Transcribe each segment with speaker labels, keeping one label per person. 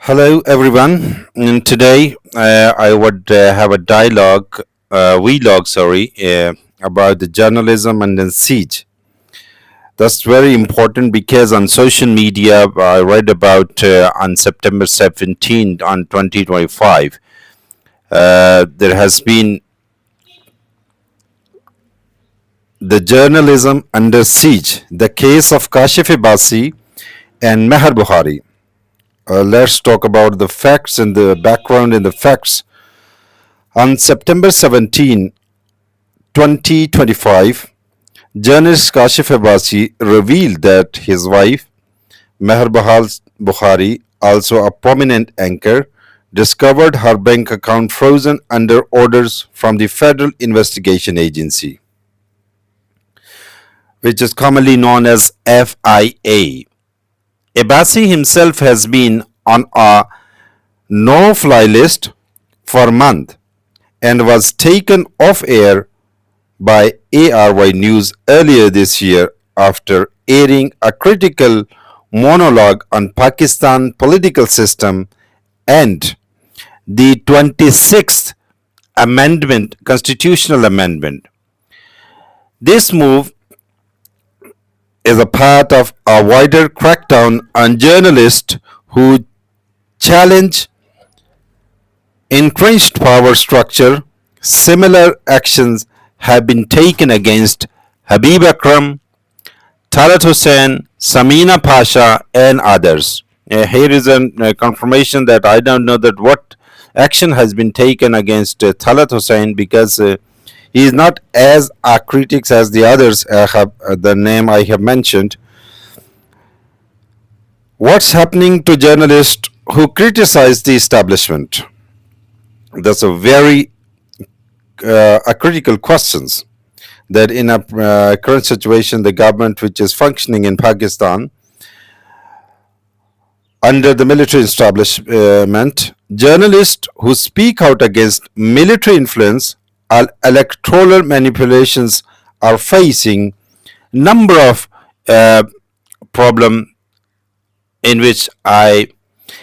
Speaker 1: Hello, everyone. And today, I would have a vlog, about the journalism and then siege. That's very important because on social media, I read about on September 17th, on 2025, there has been the journalism under siege, the case of Kashif Basi and Meher Buhari. Let's talk about the facts and the background and the facts. On September 17, 2025, journalist Kashif Abbasi revealed that his wife, Meher Bukhari, also a prominent anchor, discovered her bank account frozen under orders from the Federal Investigation Agency, which is commonly known as FIA. Abbasi himself has been on a no fly list for a month and was taken off air by ARY News earlier this year after airing a critical monologue on Pakistan political system and the 26th amendment, constitutional amendment. This move is a part of a wider crackdown on journalists who challenge entrenched power structure. Similar actions have been taken against Habib Akram, Talat Hussain, Samina Pasha, and others. Here is a confirmation that I don't know that what action has been taken against Talat Hussain because he is not as a critics as the others have the name I have mentioned. What's happening to journalists who criticize the establishment? That's a very a critical questions that in a current situation, the government which is functioning in Pakistan under the military establishment, journalists who speak out against military influence or electoral manipulations are facing number of problem in which I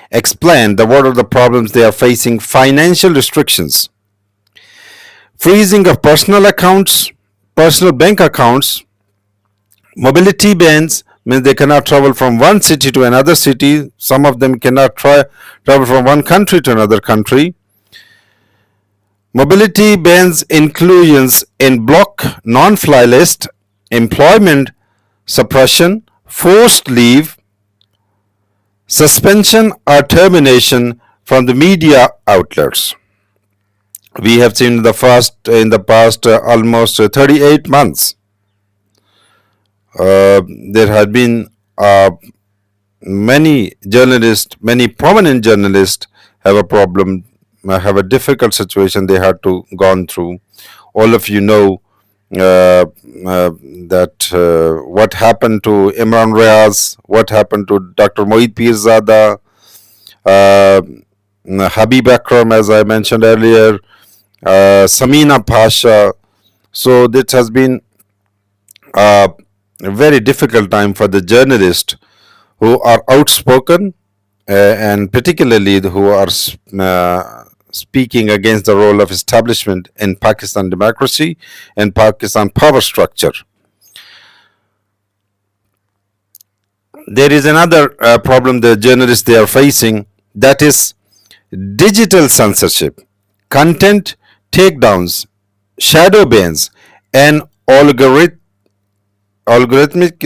Speaker 1: explained what are the problems they are facing: financial restrictions, freezing of personal accounts, personal bank accounts, mobility bans means they cannot travel from one city to another city. Some of them cannot travel from one country to another country. Mobility bans inclusions in block non-fly list, employment suppression, forced leave, suspension or termination from the media outlets. We have seen in the past almost 38 months. There have been many journalists, many prominent journalists have a problem, have a difficult situation they had to gone through. All of you know that what happened to Imran Riaz, what happened to Dr. Moeed Pirzada, Habib Akram, as I mentioned earlier, Samina Pasha. So this has been a very difficult time for the journalists who are outspoken and particularly who are speaking against the role of establishment in Pakistan democracy and Pakistan power structure. There is another problem the journalists they are facing, that is digital censorship, content takedowns, shadow bans, and algorithmic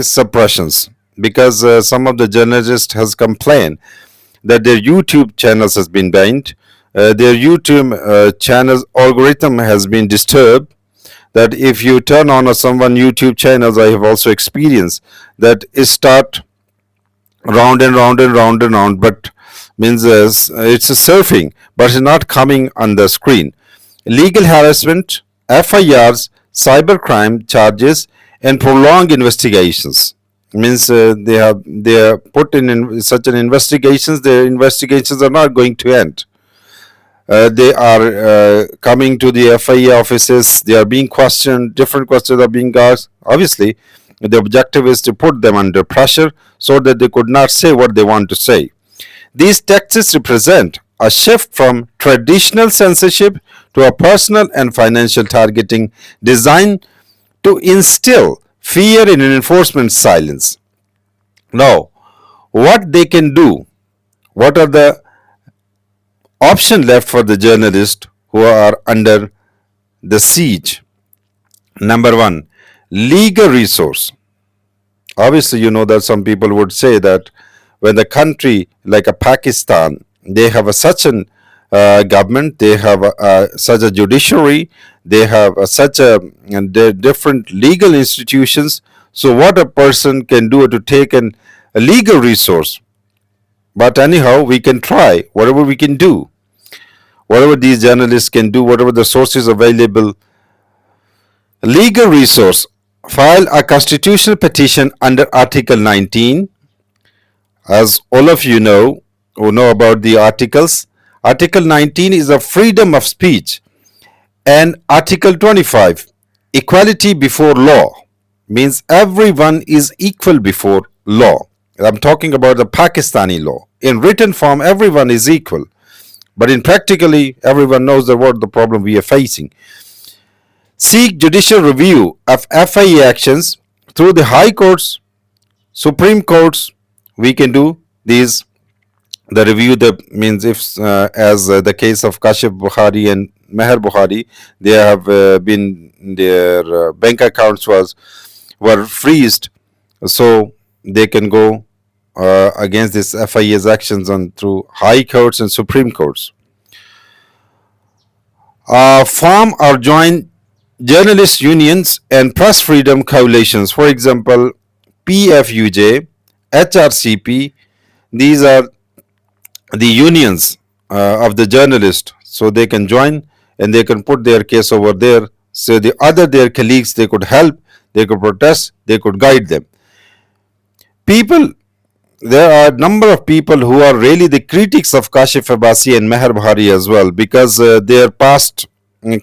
Speaker 1: suppressions, because some of the journalists has complained that their YouTube channels has been banned, their YouTube channels algorithm has been disturbed. That if you turn on someone YouTube channels, I have also experienced that it start round and round and round and round, but means it's a surfing, but it's not coming on the screen. Legal harassment, FIRs, cybercrime charges, and prolonged investigations means they are put in such an investigations. Their investigations are not going to end. They are coming to the FIA offices. They are being questioned. Different questions are being asked. Obviously, the objective is to put them under pressure so that they could not say what they want to say. These texts represent a shift from traditional censorship to a personal and financial targeting designed to instill fear in enforcement silence. Now, what they can do, what are the options left for the journalists who are under the siege? Number one, legal resource. Obviously, you know that some people would say that when the country like a Pakistan, they have a such an government, they have such a judiciary, they have such a and they're different legal institutions. So what a person can do to take a legal resource. But anyhow, we can try whatever we can do, whatever these journalists can do, whatever the sources available. Legal resource. File a constitutional petition under Article 19. As all of you know, who know about the articles, Article 19 is a freedom of speech, and Article 25, equality before law, means everyone is equal before law. I'm talking about the Pakistani law. In written form, everyone is equal, but in practically, everyone knows what the problem we are facing. Seek judicial review of FIA actions through the high courts, Supreme Courts. We can do these. The review that means if, as the case of Kashif Bukhari and Meher Bukhari, they have been their bank accounts were freezed, so they can go against this FIA's actions on through high courts and Supreme Courts. Form or join journalist unions and press freedom coalitions. For example, PFUJ, HRCP. These are the unions of the journalists, so they can join and they can put their case over there. So the other their colleagues, they could help, they could protest, they could guide them. People, there are a number of people who are really the critics of Kashif Abbasi and Meher Bukhari as well, because their past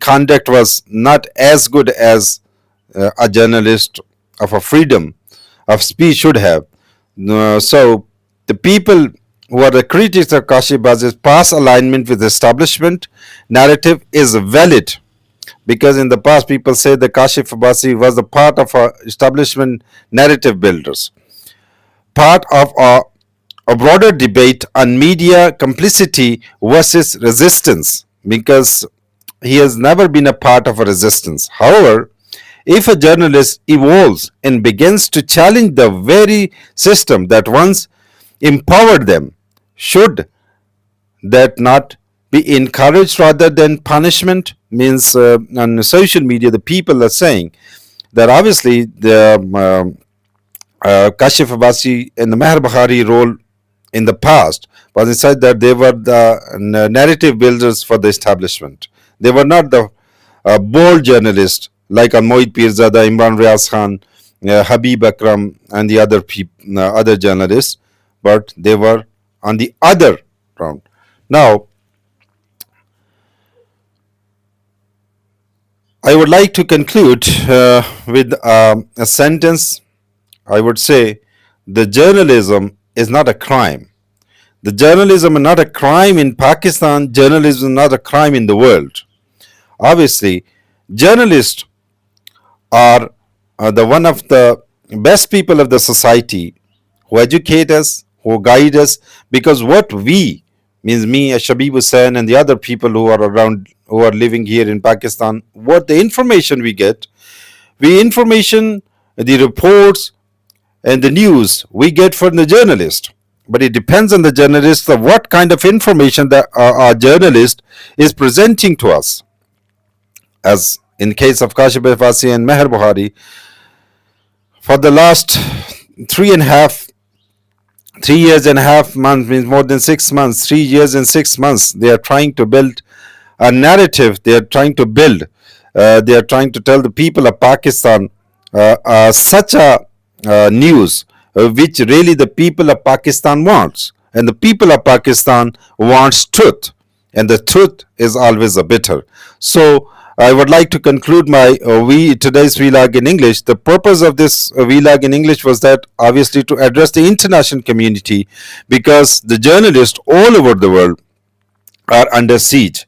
Speaker 1: conduct was not as good as a journalist of a freedom of speech should have. So the people who are the critics of Kashif Abbasi's past alignment with the establishment narrative is valid, because in the past people say that Kashif Abbasi was a part of our establishment narrative builders, part of a broader debate on media complicity versus resistance, because he has never been a part of a resistance. However, if a journalist evolves and begins to challenge the very system that once empowered them, should that not be encouraged rather than punishment? Means on social media, the people are saying that obviously the Kashif Abbasi and the Meher Bukhari role in the past was inside that they were the narrative builders for the establishment. They were not the bold journalists like Moid Pirzada, Imran Riaz Khan, Habib Akram, and the other journalists, but they were on the other round. Now, I would like to conclude with a sentence. I would say the journalism is not a crime. The journalism is not a crime in Pakistan. Journalism is not a crime in the world. Obviously, journalists are the one of the best people of the society who educate us, who guide us, because what we, means me, Shabib Hussain, and the other people who are around, who are living here in Pakistan, what the information we get, the reports and the news we get from the journalist. But it depends on the journalist of what kind of information that our journalist is presenting to us. As in case of Kashif Abbasi and Meher Bukhari, for the last 3 years and a half months, means more than 6 months, 3 years and 6 months, they are trying to build a narrative. They are trying to build, they are trying to tell the people of Pakistan such a news which really the people of Pakistan wants. And the people of Pakistan wants truth. And the truth is always a bitter. So I would like to conclude my today's vlog in English. The purpose of this vlog in English was that obviously to address the international community, because the journalists all over the world are under siege.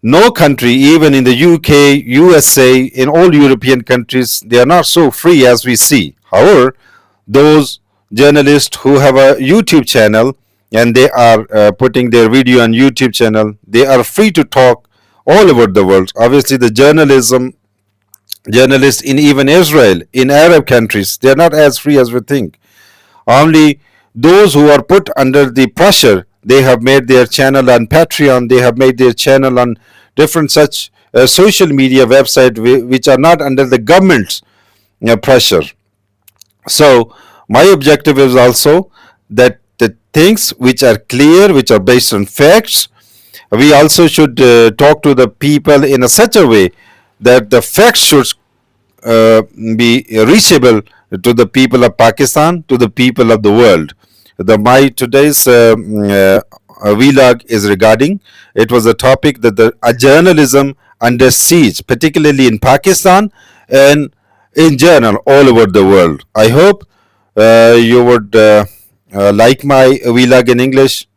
Speaker 1: No country, even in the UK, USA, in all European countries, they are not so free as we see. However, those journalists who have a YouTube channel and they are putting their video on YouTube channel, they are free to talk all over the world. Obviously, the journalists in even Israel, in Arab countries, they are not as free as we think. Only those who are put under the pressure, they have made their channel on Patreon, they have made their channel on different such social media website which are not under the government's pressure. So my objective is also that the things which are clear, which are based on facts, we also should talk to the people in a such a way that the facts should be reachable to the people of Pakistan, to the people of the world. My today's vlog is regarding. It was a topic that the journalism under siege, particularly in Pakistan and in general all over the world. I hope you would like my vlog in English.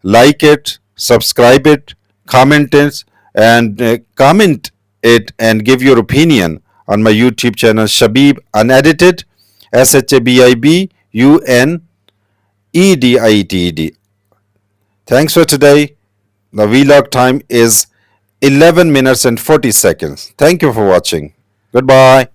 Speaker 1: Like it, subscribe it, comment it, and comment it and give your opinion on my YouTube channel Shabib Unedited, SHABIBUNEDITED. Thanks for today. The vlog time is 11 minutes and 40 seconds. Thank you for watching. Goodbye.